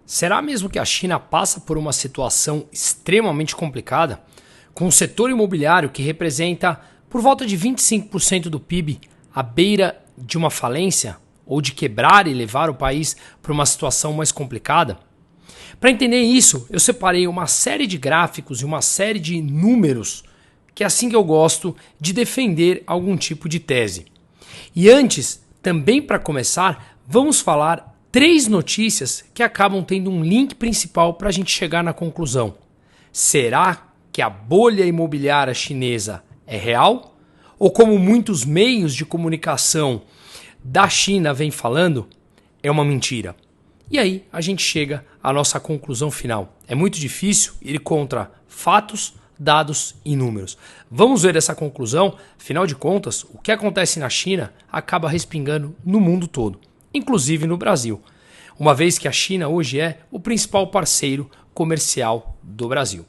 Será mesmo que a China passa por uma situação extremamente complicada? Com o setor imobiliário que representa por volta de 25% do PIB à beira de uma falência ou de quebrar e levar o país para uma situação mais complicada? Para entender isso, eu separei uma série de gráficos e uma série de números que é assim que eu gosto de defender algum tipo de tese. E antes, também para começar, vamos falar 3 notícias que acabam tendo um link principal para a gente chegar na conclusão. Será que a bolha imobiliária chinesa é real? Ou como muitos meios de comunicação da China vêm falando, é uma mentira? E aí a gente chega à nossa conclusão final. É muito difícil ir contra fatos, dados e números. Vamos ver essa conclusão. Afinal de contas, o que acontece na China acaba respingando no mundo todo, inclusive no Brasil, uma vez que a China hoje é o principal parceiro comercial do Brasil.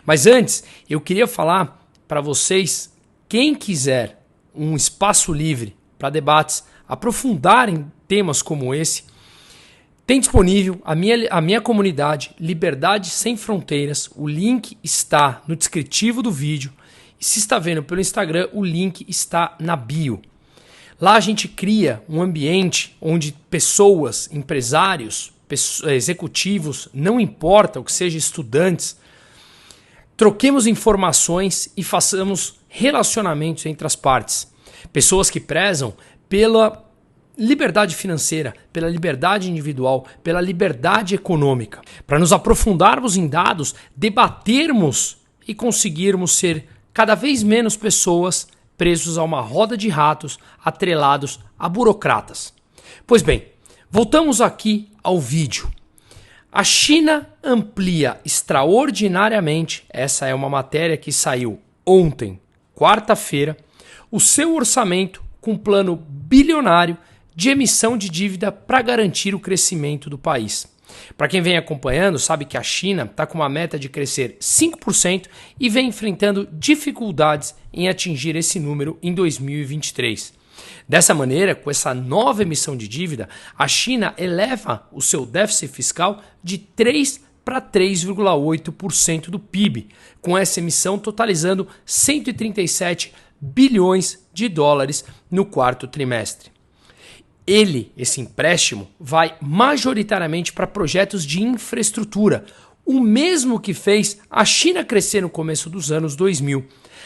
Mas antes, eu queria falar para vocês, quem quiser um espaço livre para debates, aprofundar em temas como esse, tem disponível a minha comunidade Liberdade Sem Fronteiras. O link está no descritivo do vídeo. E se está vendo pelo Instagram, o link está na bio. Lá a gente cria um ambiente onde pessoas, empresários, executivos, não importa o que seja, estudantes, troquemos informações e façamos relacionamentos entre as partes. Pessoas que prezam pela liberdade financeira, pela liberdade individual, pela liberdade econômica. Para nos aprofundarmos em dados, debatermos e conseguirmos ser cada vez menos pessoas presos a uma roda de ratos, atrelados a burocratas. Pois bem, voltamos aqui ao vídeo. A China amplia extraordinariamente, essa é uma matéria que saiu ontem, quarta-feira, o seu orçamento com um plano bilionário de emissão de dívida para garantir o crescimento do país. Para quem vem acompanhando, sabe que a China está com uma meta de crescer 5% e vem enfrentando dificuldades em atingir esse número em 2023. Dessa maneira, com essa nova emissão de dívida, a China eleva o seu déficit fiscal de 3 para 3,8% do PIB, com essa emissão totalizando 137 bilhões de dólares no quarto trimestre. Esse empréstimo, vai majoritariamente para projetos de infraestrutura, o mesmo que fez a China crescer no começo dos anos 2000.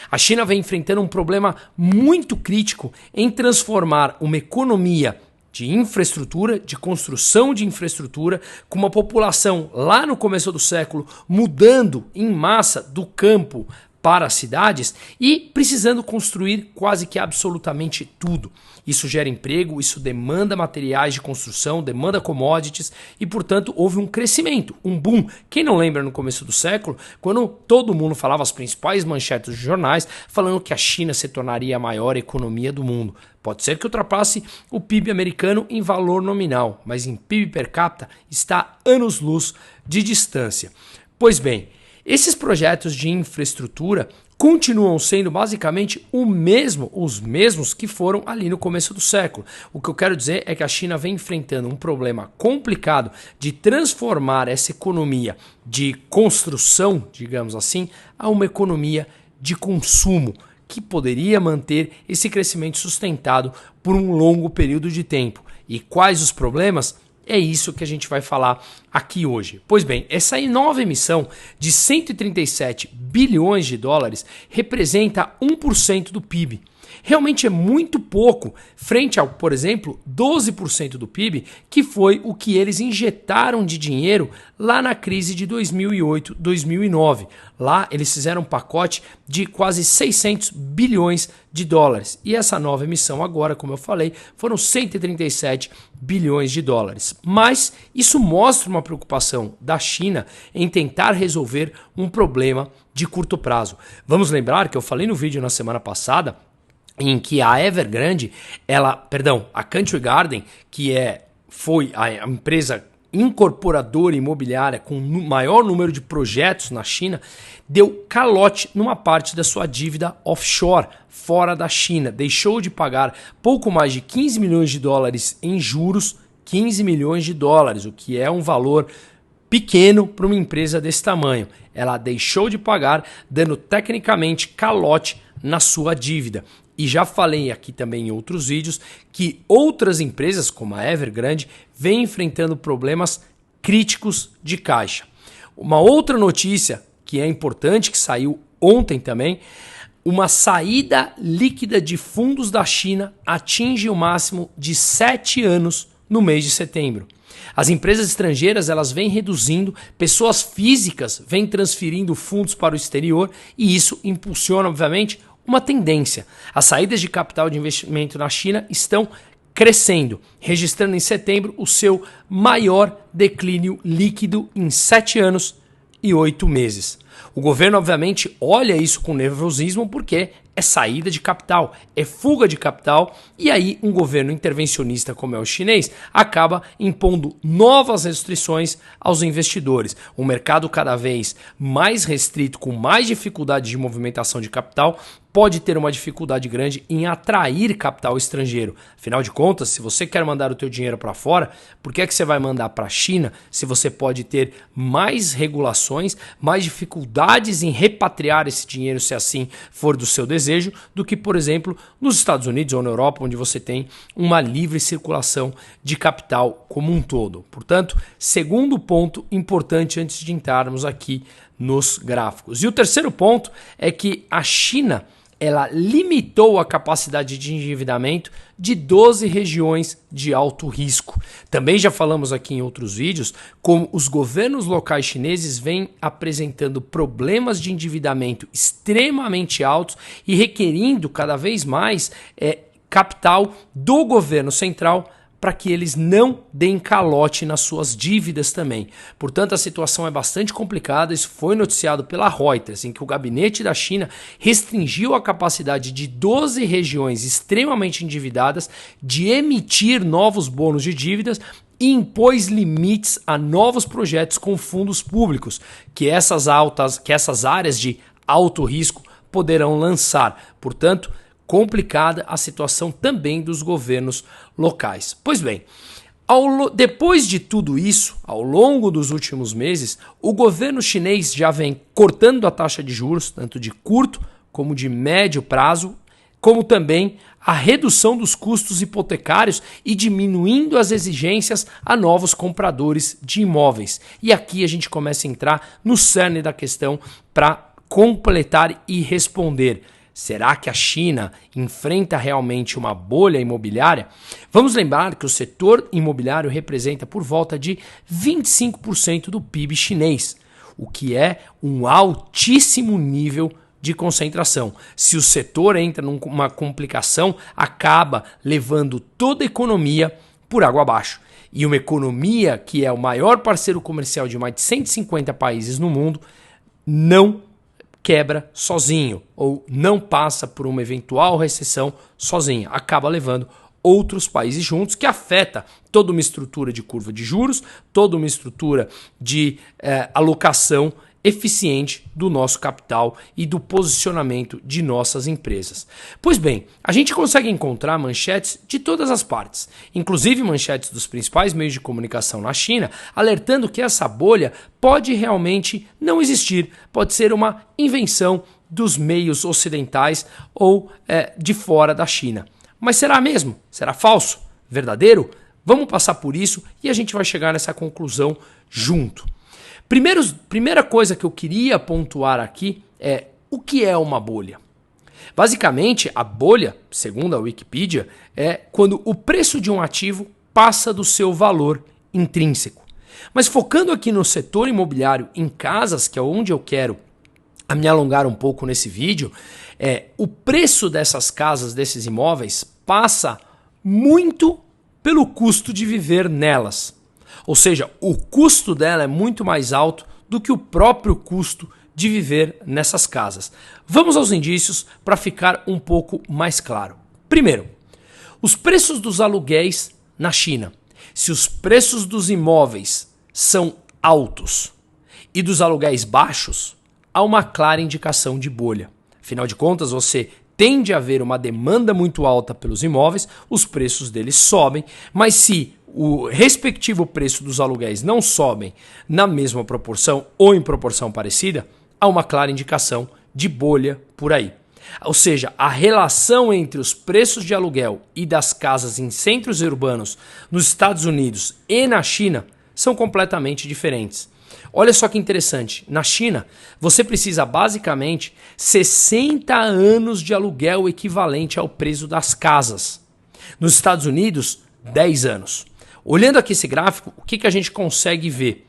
A China vem enfrentando um problema muito crítico em transformar uma economia de infraestrutura, de construção de infraestrutura, com uma população lá no começo do século mudando em massa do campo para as cidades e precisando construir quase que absolutamente tudo. Isso gera emprego, isso demanda materiais de construção, demanda commodities e, portanto, houve um crescimento, um boom. Quem não lembra no começo do século, quando todo mundo falava as principais manchetes dos jornais, falando que a China se tornaria a maior economia do mundo. Pode ser que ultrapasse o PIB americano em valor nominal, mas em PIB per capita está anos-luz de distância. Pois bem, esses projetos de infraestrutura continuam sendo basicamente os mesmos que foram ali no começo do século. O que eu quero dizer é que a China vem enfrentando um problema complicado de transformar essa economia de construção, digamos assim, a uma economia de consumo, que poderia manter esse crescimento sustentado por um longo período de tempo. E quais os problemas? É isso que a gente vai falar aqui hoje. Pois bem, essa nova emissão de 137 bilhões de dólares representa 1% do PIB. Realmente é muito pouco frente ao, por exemplo, 12% do PIB, que foi o que eles injetaram de dinheiro lá na crise de 2008, 2009. Lá eles fizeram um pacote de quase 600 bilhões de dólares. E essa nova emissão agora, como eu falei, foram 137 bilhões de dólares. Mas isso mostra uma preocupação da China em tentar resolver um problema de curto prazo. Vamos lembrar que eu falei no vídeo na semana passada em que a Evergrande, a Country Garden, que foi a empresa incorporadora imobiliária com o maior número de projetos na China, deu calote numa parte da sua dívida offshore, fora da China. Deixou de pagar pouco mais de 15 milhões de dólares em juros, 15 milhões de dólares, o que é um valor pequeno para uma empresa desse tamanho. Ela deixou de pagar, dando tecnicamente calote na sua dívida. E já falei aqui também em outros vídeos que outras empresas, como a Evergrande, vêm enfrentando problemas críticos de caixa. Uma outra notícia que é importante, que saiu ontem também, uma saída líquida de fundos da China atinge o máximo de 7 anos no mês de setembro. As empresas estrangeiras elas vêm reduzindo, pessoas físicas vêm transferindo fundos para o exterior e isso impulsiona, obviamente, uma tendência. As saídas de capital de investimento na China estão crescendo, registrando em setembro o seu maior declínio líquido em 7 anos e 8 meses. O governo, obviamente, olha isso com nervosismo porque é saída de capital, é fuga de capital, e aí um governo intervencionista como é o chinês acaba impondo novas restrições aos investidores. Um mercado cada vez mais restrito, com mais dificuldade de movimentação de capital, pode ter uma dificuldade grande em atrair capital estrangeiro. Afinal de contas, se você quer mandar o teu dinheiro para fora, por que é que você vai mandar para a China se você pode ter mais regulações, mais dificuldades em repatriar esse dinheiro, se assim for do seu desejo, do que, por exemplo, nos Estados Unidos ou na Europa, onde você tem uma livre circulação de capital como um todo. Portanto, segundo ponto importante antes de entrarmos aqui nos gráficos. E o terceiro ponto é que a China ela limitou a capacidade de endividamento de 12 regiões de alto risco. Também já falamos aqui em outros vídeos como os governos locais chineses vêm apresentando problemas de endividamento extremamente altos e requerindo cada vez mais capital do governo central para que eles não deem calote nas suas dívidas também. Portanto, a situação é bastante complicada. Isso foi noticiado pela Reuters, em que o gabinete da China restringiu a capacidade de 12 regiões extremamente endividadas de emitir novos bônus de dívidas e impôs limites a novos projetos com fundos públicos que essas áreas de alto risco poderão lançar. Portanto, complicada a situação também dos governos locais. Pois bem, depois de tudo isso, ao longo dos últimos meses, o governo chinês já vem cortando a taxa de juros, tanto de curto como de médio prazo, como também a redução dos custos hipotecários e diminuindo as exigências a novos compradores de imóveis. E aqui a gente começa a entrar no cerne da questão para completar e responder. Será que a China enfrenta realmente uma bolha imobiliária? Vamos lembrar que o setor imobiliário representa por volta de 25% do PIB chinês, o que é um altíssimo nível de concentração. Se o setor entra numa complicação, acaba levando toda a economia por água abaixo. E uma economia que é o maior parceiro comercial de mais de 150 países no mundo não quebra sozinho ou não passa por uma eventual recessão sozinha. Acaba levando outros países juntos, que afeta toda uma estrutura de curva de juros, toda uma estrutura de alocação eficiente do nosso capital e do posicionamento de nossas empresas. Pois bem, a gente consegue encontrar manchetes de todas as partes, inclusive manchetes dos principais meios de comunicação na China, alertando que essa bolha pode realmente não existir, pode ser uma invenção dos meios ocidentais ou de fora da China. Mas será mesmo? Será falso? Verdadeiro? Vamos passar por isso e a gente vai chegar nessa conclusão junto. Primeira coisa que eu queria pontuar aqui é o que é uma bolha. Basicamente, a bolha, segundo a Wikipedia, é quando o preço de um ativo passa do seu valor intrínseco. Mas focando aqui no setor imobiliário em casas, que é onde eu quero me alongar um pouco nesse vídeo, o preço dessas casas, desses imóveis, passa muito pelo custo de viver nelas. Ou seja, o custo dela é muito mais alto do que o próprio custo de viver nessas casas. Vamos aos indícios para ficar um pouco mais claro. Primeiro, os preços dos aluguéis na China. Se os preços dos imóveis são altos e dos aluguéis baixos, há uma clara indicação de bolha. Afinal de contas, você tende a haver uma demanda muito alta pelos imóveis, os preços deles sobem, mas se o respectivo preço dos aluguéis não sobem na mesma proporção ou em proporção parecida, há uma clara indicação de bolha por aí. Ou seja, a relação entre os preços de aluguel e das casas em centros urbanos nos Estados Unidos e na China são completamente diferentes. Olha só que interessante, na China você precisa basicamente 60 anos de aluguel equivalente ao preço das casas. Nos Estados Unidos, 10 anos. Olhando aqui esse gráfico, o que a gente consegue ver?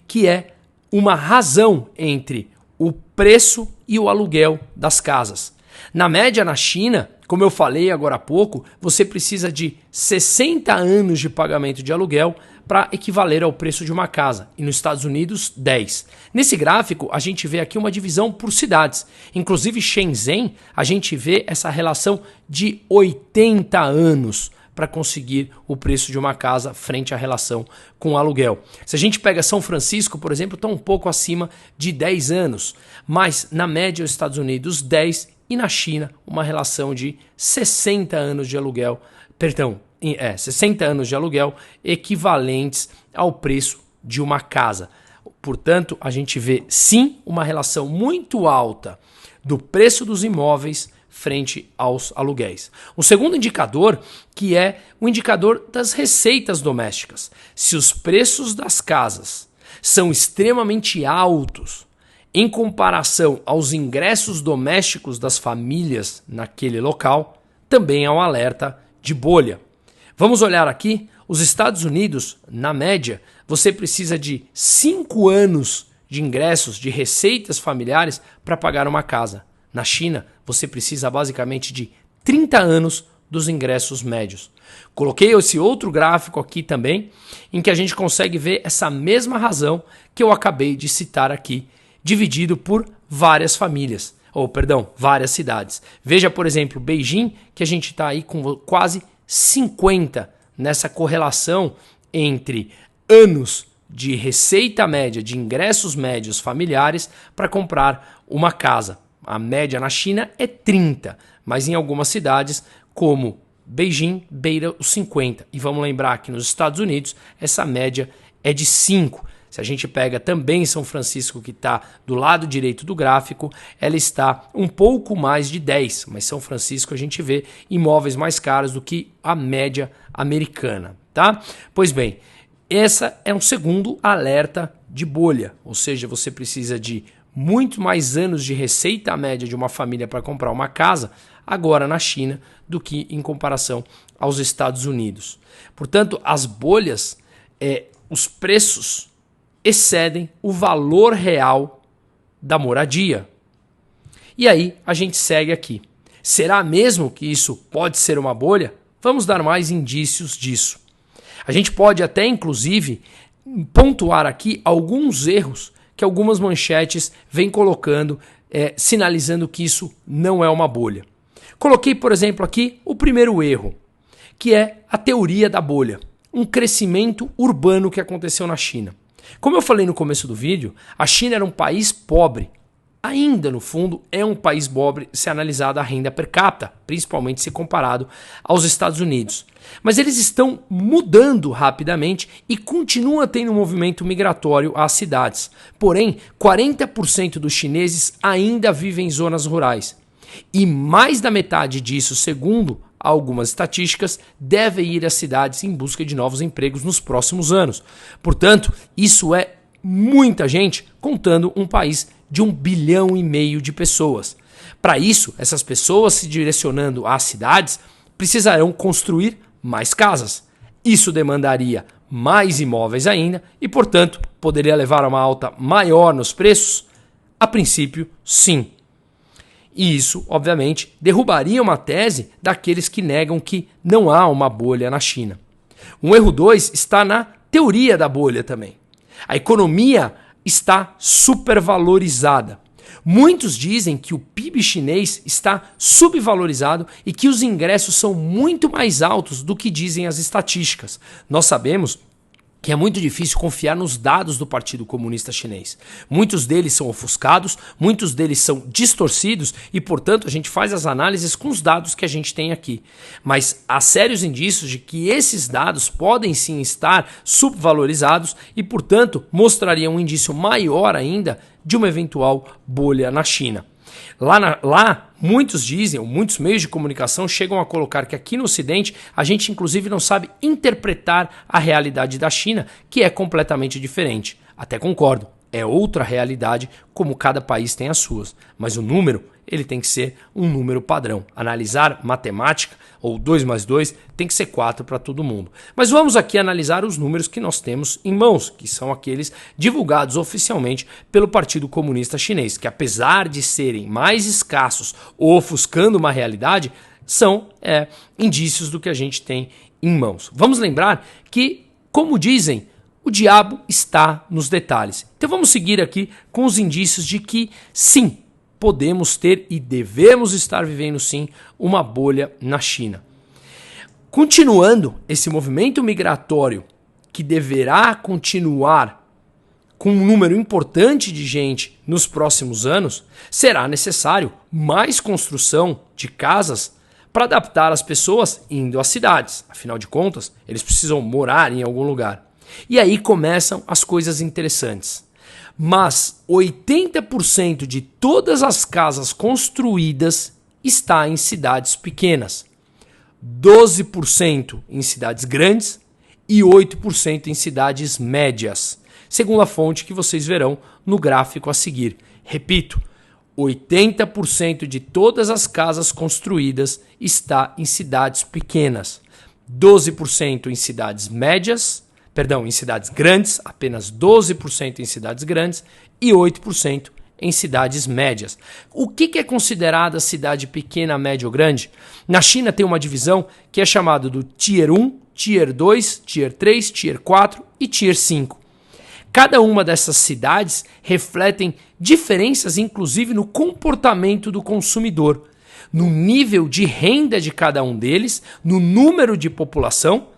Que é uma razão entre o preço e o aluguel das casas. Na média, na China, como eu falei agora há pouco, você precisa de 60 anos de pagamento de aluguel para equivaler ao preço de uma casa. E nos Estados Unidos, 10. Nesse gráfico, a gente vê aqui uma divisão por cidades. Inclusive, Shenzhen, a gente vê essa relação de 80 anos para conseguir o preço de uma casa frente à relação com o aluguel. Se a gente pega São Francisco, por exemplo, está um pouco acima de 10 anos, mas na média os Estados Unidos 10 e na China uma relação de 60 anos de aluguel, 60 anos de aluguel equivalentes ao preço de uma casa. Portanto, a gente vê sim uma relação muito alta do preço dos imóveis frente aos aluguéis. O segundo indicador, que é o indicador das receitas domésticas. Se os preços das casas são extremamente altos em comparação aos ingressos domésticos das famílias naquele local, também é um alerta de bolha. Vamos olhar aqui, os Estados Unidos, na média, você precisa de 5 anos de ingressos, de receitas familiares para pagar uma casa. Na China, você precisa basicamente de 30 anos dos ingressos médios. Coloquei esse outro gráfico aqui também, em que a gente consegue ver essa mesma razão que eu acabei de citar aqui, dividido por várias famílias, várias cidades. Veja, por exemplo, Beijing, que a gente está aí com quase 50 nessa correlação entre anos de receita média, de ingressos médios familiares para comprar uma casa. A média na China é 30, mas em algumas cidades, como Beijing, beira os 50. E vamos lembrar que nos Estados Unidos essa média é de 5. Se a gente pega também São Francisco, que está do lado direito do gráfico, ela está um pouco mais de 10. Mas São Francisco a gente vê imóveis mais caros do que a média americana, tá? Pois bem, essa é um segundo alerta de bolha, ou seja, você precisa de muito mais anos de receita média de uma família para comprar uma casa agora na China do que em comparação aos Estados Unidos. Portanto, as bolhas, os preços excedem o valor real da moradia. E aí a gente segue aqui. Será mesmo que isso pode ser uma bolha? Vamos dar mais indícios disso. A gente pode até, inclusive, pontuar aqui alguns erros que algumas manchetes vêm colocando, sinalizando que isso não é uma bolha. Coloquei, por exemplo, aqui o primeiro erro, que é a teoria da bolha, um crescimento urbano que aconteceu na China. Como eu falei no começo do vídeo, a China era um país pobre. Ainda, no fundo, é um país pobre se analisada a renda per capita, principalmente se comparado aos Estados Unidos. Mas eles estão mudando rapidamente e continuam tendo um movimento migratório às cidades. Porém, 40% dos chineses ainda vivem em zonas rurais. E mais da metade disso, segundo algumas estatísticas, devem ir às cidades em busca de novos empregos nos próximos anos. Portanto, isso é muita gente, contando um país de 1,5 bilhão de pessoas. Para isso, essas pessoas se direcionando às cidades precisarão construir mais casas. Isso demandaria mais imóveis ainda e, portanto, poderia levar a uma alta maior nos preços? A princípio, sim. E isso, obviamente, derrubaria uma tese daqueles que negam que não há uma bolha na China. Um erro 2 está na teoria da bolha também. A economia está supervalorizada. Muitos dizem que o PIB chinês está subvalorizado e que os ingressos são muito mais altos do que dizem as estatísticas. Nós sabemos que é muito difícil confiar nos dados do Partido Comunista Chinês. Muitos deles são ofuscados, muitos deles são distorcidos e, portanto, a gente faz as análises com os dados que a gente tem aqui. Mas há sérios indícios de que esses dados podem sim estar subvalorizados e, portanto, mostrariam um indício maior ainda de uma eventual bolha na China. Lá, muitos dizem, ou muitos meios de comunicação chegam a colocar que aqui no Ocidente a gente inclusive não sabe interpretar a realidade da China, que é completamente diferente. Até concordo, é outra realidade, como cada país tem as suas. Mas o número, ele tem que ser um número padrão. Analisar matemática, ou 2 mais 2, tem que ser 4 para todo mundo. Mas vamos aqui analisar os números que nós temos em mãos, que são aqueles divulgados oficialmente pelo Partido Comunista Chinês, que apesar de serem mais escassos ou ofuscando uma realidade, são indícios do que a gente tem em mãos. Vamos lembrar que, como dizem, o diabo está nos detalhes. Então vamos seguir aqui com os indícios de que sim, podemos ter e devemos estar vivendo sim uma bolha na China. Continuando esse movimento migratório que deverá continuar com um número importante de gente nos próximos anos, será necessário mais construção de casas para adaptar as pessoas indo às cidades. Afinal de contas, eles precisam morar em algum lugar. E aí começam as coisas interessantes. Mas 80% de todas as casas construídas está em cidades pequenas, 12% em cidades grandes e 8% em cidades médias, segundo a fonte que vocês verão no gráfico a seguir. Repito, 80% de todas as casas construídas está em cidades pequenas, 12% em cidades médias, em cidades grandes, apenas 12% em cidades grandes e 8% em cidades médias. O que é considerada cidade pequena, média ou grande? Na China tem uma divisão que é chamada do Tier 1, Tier 2, Tier 3, Tier 4 e Tier 5. Cada uma dessas cidades refletem diferenças, inclusive no comportamento do consumidor, no nível de renda de cada um deles, no número de população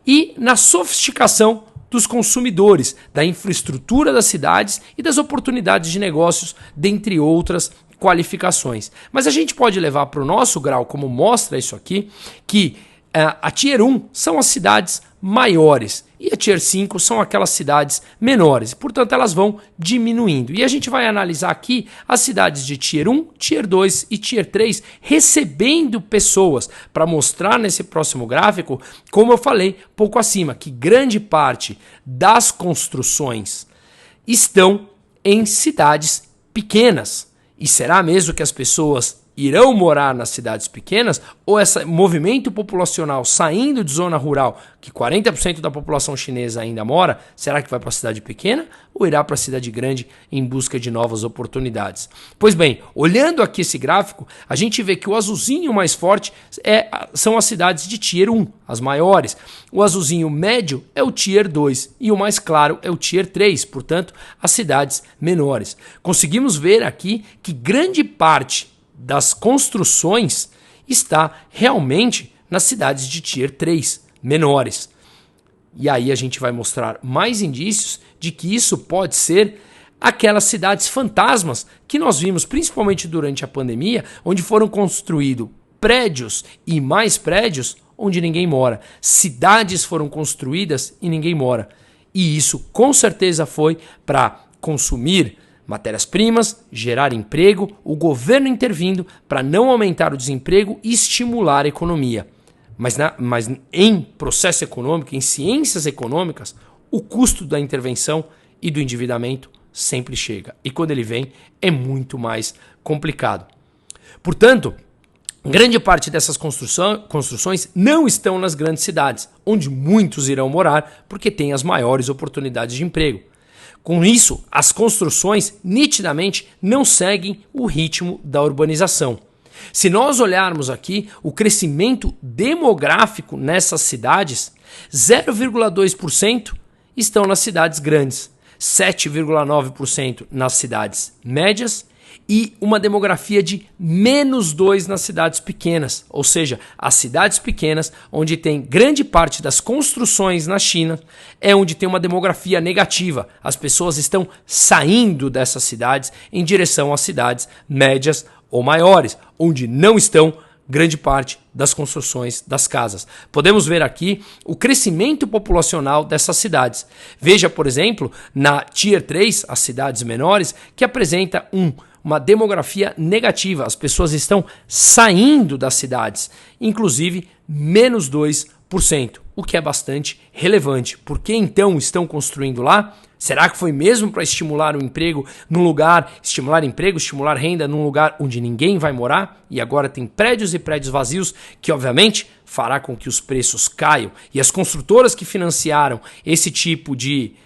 e na sofisticação dos consumidores, da infraestrutura das cidades e das oportunidades de negócios, dentre outras qualificações. Mas a gente pode levar para o nosso grau, como mostra isso aqui, que a Tier 1 são as cidades maiores e a Tier 5 são aquelas cidades menores. Portanto, elas vão diminuindo. E a gente vai analisar aqui as cidades de Tier 1, Tier 2 e Tier 3 recebendo pessoas para mostrar nesse próximo gráfico, como eu falei pouco acima, que grande parte das construções estão em cidades pequenas. E será mesmo que as pessoas irão morar nas cidades pequenas, ou esse movimento populacional saindo de zona rural, que 40% da população chinesa ainda mora, será que vai para a cidade pequena ou irá para a cidade grande em busca de novas oportunidades? Pois bem, olhando aqui esse gráfico, a gente vê que o azulzinho mais forte são as cidades de Tier 1, as maiores. O azulzinho médio é o Tier 2 e o mais claro é o Tier 3, portanto, as cidades menores. Conseguimos ver aqui que grande parte das construções está realmente nas cidades de Tier 3, menores. E aí a gente vai mostrar mais indícios de que isso pode ser aquelas cidades fantasmas que nós vimos principalmente durante a pandemia, onde foram construídos prédios e mais prédios onde ninguém mora. Cidades foram construídas e ninguém mora. E isso com certeza foi para consumir matérias-primas, gerar emprego, o governo intervindo para não aumentar o desemprego e estimular a economia. Mas em processo econômico, em ciências econômicas, o custo da intervenção e do endividamento sempre chega. E quando ele vem, é muito mais complicado. Portanto, grande parte dessas construções não estão nas grandes cidades, onde muitos irão morar porque têm as maiores oportunidades de emprego. Com isso, as construções nitidamente não seguem o ritmo da urbanização. Se nós olharmos aqui o crescimento demográfico nessas cidades, 0,2% estão nas cidades grandes, 7,9% nas cidades médias e uma demografia de -2 nas cidades pequenas, ou seja, as cidades pequenas, onde tem grande parte das construções na China, é onde tem uma demografia negativa. As pessoas estão saindo dessas cidades em direção às cidades médias ou maiores, onde não estão grande parte das construções das casas. Podemos ver aqui o crescimento populacional dessas cidades. Veja, por exemplo, na Tier 3, as cidades menores, que apresenta uma demografia negativa. As pessoas estão saindo das cidades, inclusive -2%, o que é bastante relevante. Por que então estão construindo lá? Será que foi mesmo para estimular o emprego num lugar, estimular renda num lugar onde ninguém vai morar? E agora tem prédios e prédios vazios, que obviamente fará com que os preços caiam. E as construtoras que financiaram esse tipo de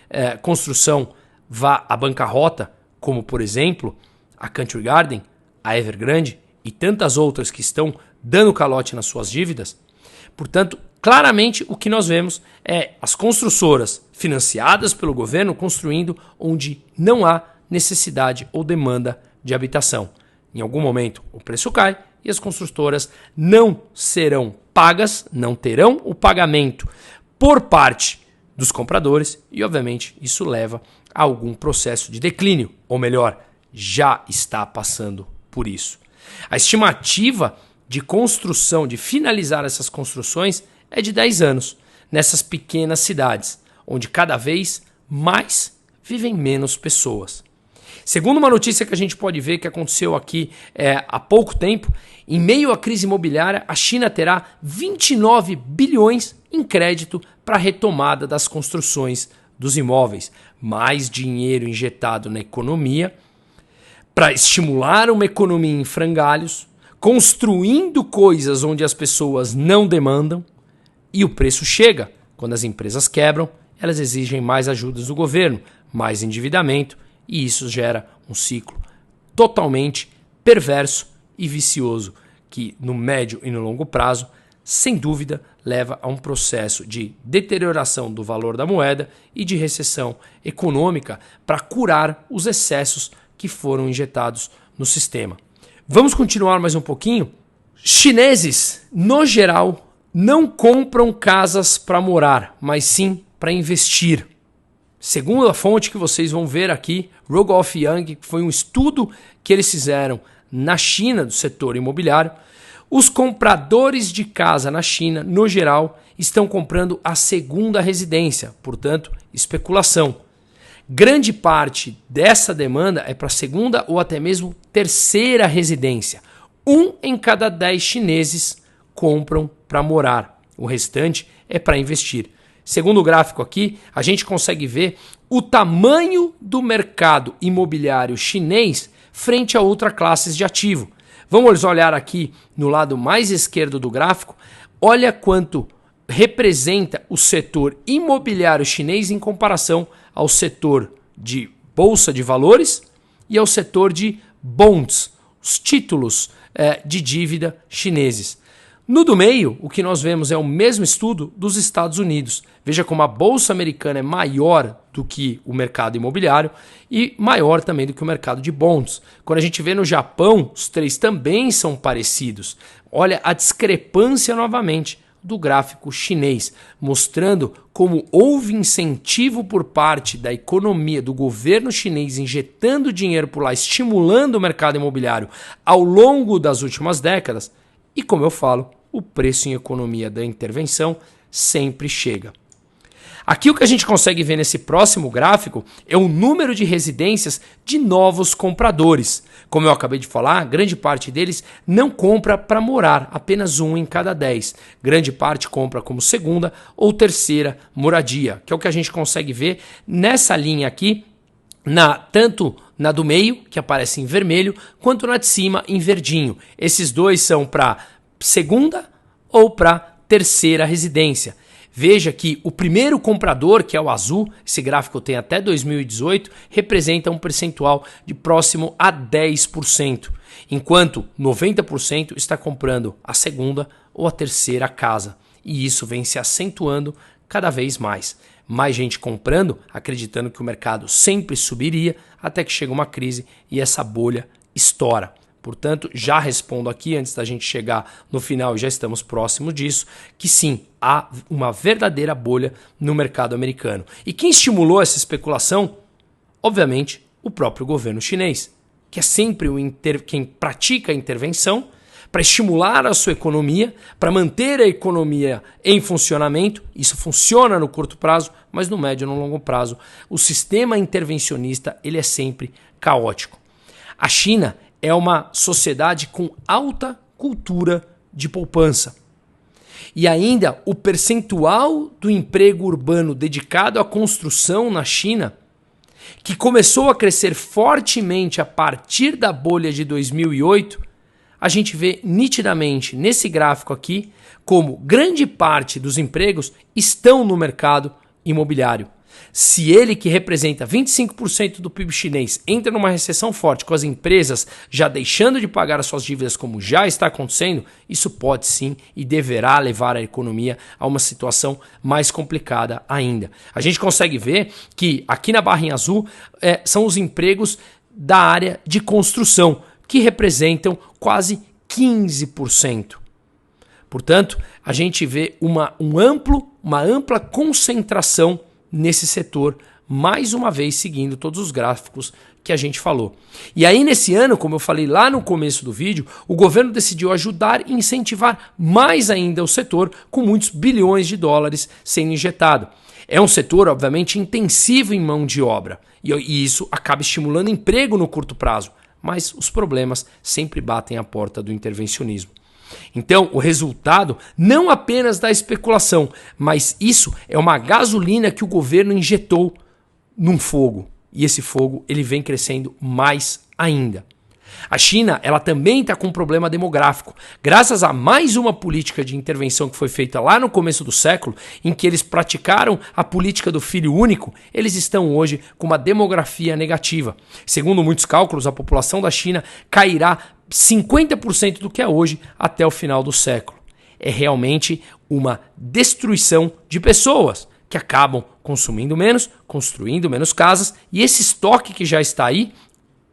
construção vá à bancarrota, como por exemplo a Country Garden, a Evergrande e tantas outras que estão dando calote nas suas dívidas. Portanto, claramente o que nós vemos é as construtoras financiadas pelo governo construindo onde não há necessidade ou demanda de habitação. Em algum momento o preço cai e as construtoras não serão pagas, não terão o pagamento por parte dos compradores e, obviamente, isso leva a algum processo de declínio, ou melhor, já está passando por isso. A estimativa de construção, de finalizar essas construções, é de 10 anos, nessas pequenas cidades, onde cada vez mais vivem menos pessoas. Segundo uma notícia que a gente pode ver que aconteceu aqui há pouco tempo, em meio à crise imobiliária, a China terá 29 bilhões em crédito para a retomada das construções dos imóveis. Mais dinheiro injetado na economia para estimular uma economia em frangalhos, construindo coisas onde as pessoas não demandam e o preço chega. Quando as empresas quebram, elas exigem mais ajudas do governo, mais endividamento e isso gera um ciclo totalmente perverso e vicioso que no médio e no longo prazo, sem dúvida, leva a um processo de deterioração do valor da moeda e de recessão econômica para curar os excessos que foram injetados no sistema. Vamos continuar mais um pouquinho? Chineses, no geral, não compram casas para morar, mas sim para investir. Segundo a fonte que vocês vão ver aqui, Rogoff Young, que foi um estudo que eles fizeram na China do setor imobiliário, os compradores de casa na China, no geral, estão comprando a segunda residência, portanto, especulação. Grande parte dessa demanda é para a segunda ou até mesmo terceira residência. 1 em cada 10 chineses compram para morar. O restante é para investir. Segundo o gráfico aqui, a gente consegue ver o tamanho do mercado imobiliário chinês frente a outras classes de ativo. Vamos olhar aqui no lado mais esquerdo do gráfico. Olha quanto representa o setor imobiliário chinês em comparação ao setor de bolsa de valores e ao setor de bonds, os títulos de dívida chineses. No do meio, o que nós vemos é o mesmo estudo dos Estados Unidos. Veja como a bolsa americana é maior do que o mercado imobiliário e maior também do que o mercado de bonds. Quando a gente vê no Japão, os três também são parecidos. Olha a discrepância novamente do gráfico chinês, mostrando como houve incentivo por parte da economia, do governo chinês, injetando dinheiro por lá, estimulando o mercado imobiliário ao longo das últimas décadas. E como eu falo, o preço em economia da intervenção sempre chega. Aqui o que a gente consegue ver nesse próximo gráfico é o número de residências de novos compradores. Como eu acabei de falar, grande parte deles não compra para morar, apenas 1 em cada 10. Grande parte compra como segunda ou terceira moradia, que é o que a gente consegue ver nessa linha aqui, tanto na do meio, que aparece em vermelho, quanto na de cima em verdinho. Esses dois são para segunda ou para terceira residência. Veja que o primeiro comprador, que é o azul, esse gráfico tem até 2018, representa um percentual de próximo a 10%, enquanto 90% está comprando a segunda ou a terceira casa. E isso vem se acentuando cada vez mais. Mais gente comprando, acreditando que o mercado sempre subiria, até que chega uma crise e essa bolha estoura. Portanto, já respondo aqui, antes da gente chegar no final, e já estamos próximos disso, que sim, há uma verdadeira bolha no mercado americano. E quem estimulou essa especulação? Obviamente, o próprio governo chinês, que é sempre quem pratica a intervenção para estimular a sua economia, para manter a economia em funcionamento. Isso funciona no curto prazo, mas no médio e no longo prazo, o sistema intervencionista ele é sempre caótico. A China é uma sociedade com alta cultura de poupança. E ainda o percentual do emprego urbano dedicado à construção na China, que começou a crescer fortemente a partir da bolha de 2008, a gente vê nitidamente nesse gráfico aqui como grande parte dos empregos estão no mercado imobiliário. Se ele, que representa 25% do PIB chinês, entra numa recessão forte com as empresas já deixando de pagar as suas dívidas como já está acontecendo, isso pode sim e deverá levar a economia a uma situação mais complicada ainda. A gente consegue ver que aqui na barrinha azul são os empregos da área de construção, que representam quase 15%. Portanto, a gente vê uma ampla concentração nesse setor, mais uma vez seguindo todos os gráficos que a gente falou. E aí nesse ano, como eu falei lá no começo do vídeo, o governo decidiu ajudar e incentivar mais ainda o setor com muitos bilhões de dólares sendo injetado. É um setor, obviamente, intensivo em mão de obra e isso acaba estimulando emprego no curto prazo, mas os problemas sempre batem à porta do intervencionismo. Então, o resultado não apenas da especulação, mas isso é uma gasolina que o governo injetou num fogo. E esse fogo ele vem crescendo mais ainda. A China ela também está com um problema demográfico. Graças a mais uma política de intervenção que foi feita lá no começo do século, em que eles praticaram a política do filho único, eles estão hoje com uma demografia negativa. Segundo muitos cálculos, a população da China cairá 50% do que é hoje até o final do século. É realmente uma destruição de pessoas que acabam consumindo menos, construindo menos casas, e esse estoque que já está aí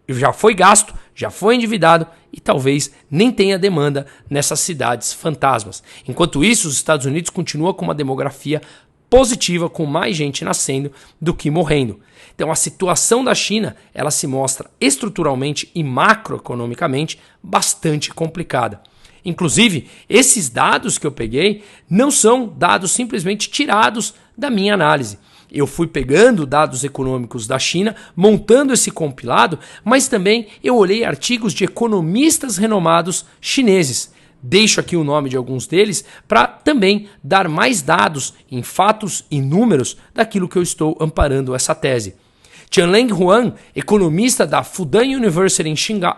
já foi gasto, já foi endividado e talvez nem tenha demanda nessas cidades fantasmas. Enquanto isso, os Estados Unidos continuam com uma demografia positiva, com mais gente nascendo do que morrendo. Então a situação da China ela se mostra estruturalmente e macroeconomicamente bastante complicada. Inclusive, esses dados que eu peguei não são dados simplesmente tirados da minha análise. Eu fui pegando dados econômicos da China, montando esse compilado, mas também eu olhei artigos de economistas renomados chineses. Deixo aqui o nome de alguns deles para também dar mais dados em fatos e números daquilo que eu estou amparando essa tese. Qianleng Huang, economista da Fudan University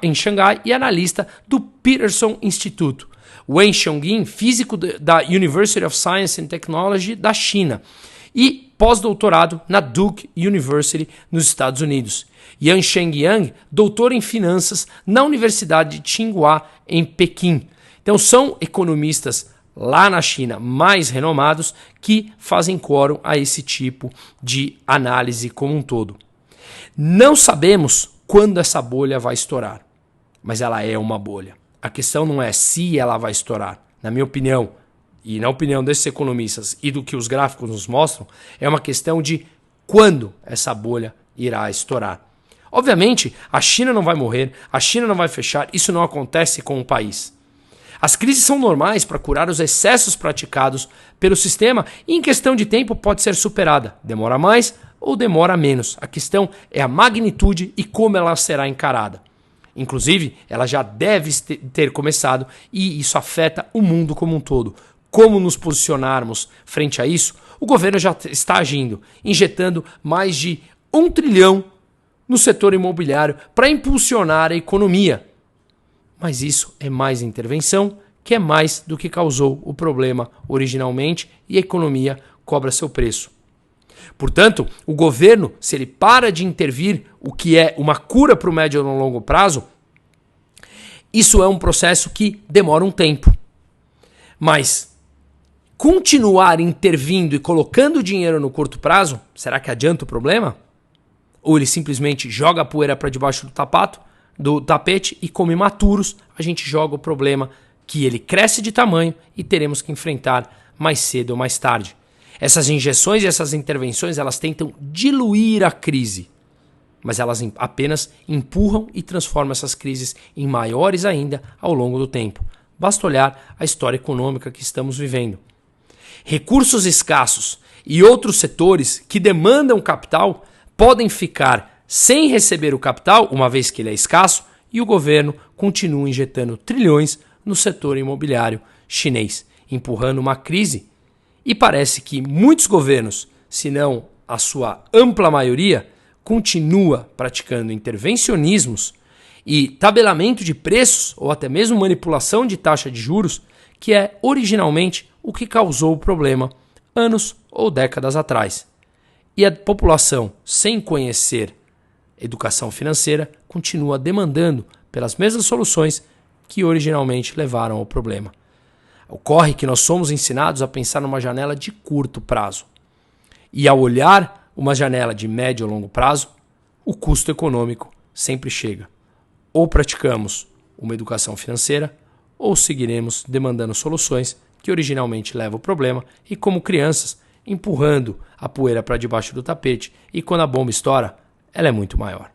em Xangai e analista do Peterson Institute. Wen Xiongyin, físico da University of Science and Technology da China e pós-doutorado na Duke University nos Estados Unidos. Yan Shengyang, doutor em finanças na Universidade de Tsinghua em Pequim. Então são economistas lá na China mais renomados que fazem quórum a esse tipo de análise como um todo. Não sabemos quando essa bolha vai estourar, mas ela é uma bolha. A questão não é se ela vai estourar. Na minha opinião, e na opinião desses economistas e do que os gráficos nos mostram, é uma questão de quando essa bolha irá estourar. Obviamente, a China não vai morrer, a China não vai fechar, isso não acontece com o país. As crises são normais para curar os excessos praticados pelo sistema e em questão de tempo pode ser superada. Demora mais ou demora menos. A questão é a magnitude e como ela será encarada. Inclusive, ela já deve ter começado e isso afeta o mundo como um todo. Como nos posicionarmos frente a isso? O governo já está agindo, injetando mais de 1 trilhão no setor imobiliário para impulsionar a economia. Mas isso é mais intervenção, que é mais do que causou o problema originalmente e a economia cobra seu preço. Portanto, o governo, se ele para de intervir, o que é uma cura para o médio e longo prazo, isso é um processo que demora um tempo. Mas continuar intervindo e colocando dinheiro no curto prazo, será que adianta o problema? Ou ele simplesmente joga a poeira para debaixo do sapato, do tapete e como imaturos a gente joga o problema que ele cresce de tamanho e teremos que enfrentar mais cedo ou mais tarde. Essas injeções e essas intervenções, elas tentam diluir a crise, mas elas apenas empurram e transformam essas crises em maiores ainda ao longo do tempo. Basta olhar a história econômica que estamos vivendo. Recursos escassos e outros setores que demandam capital podem ficar sem receber o capital, uma vez que ele é escasso, e o governo continua injetando trilhões no setor imobiliário chinês, empurrando uma crise. E parece que muitos governos, se não a sua ampla maioria, continua praticando intervencionismos e tabelamento de preços ou até mesmo manipulação de taxa de juros, que é originalmente o que causou o problema anos ou décadas atrás. E a população, sem conhecer educação financeira, continua demandando pelas mesmas soluções que originalmente levaram ao problema. Ocorre que nós somos ensinados a pensar numa janela de curto prazo. E ao olhar uma janela de médio ou longo prazo, o custo econômico sempre chega. Ou praticamos uma educação financeira, ou seguiremos demandando soluções que originalmente levam ao problema e, como crianças, empurrando a poeira para debaixo do tapete, e quando a bomba estoura, ela é muito maior.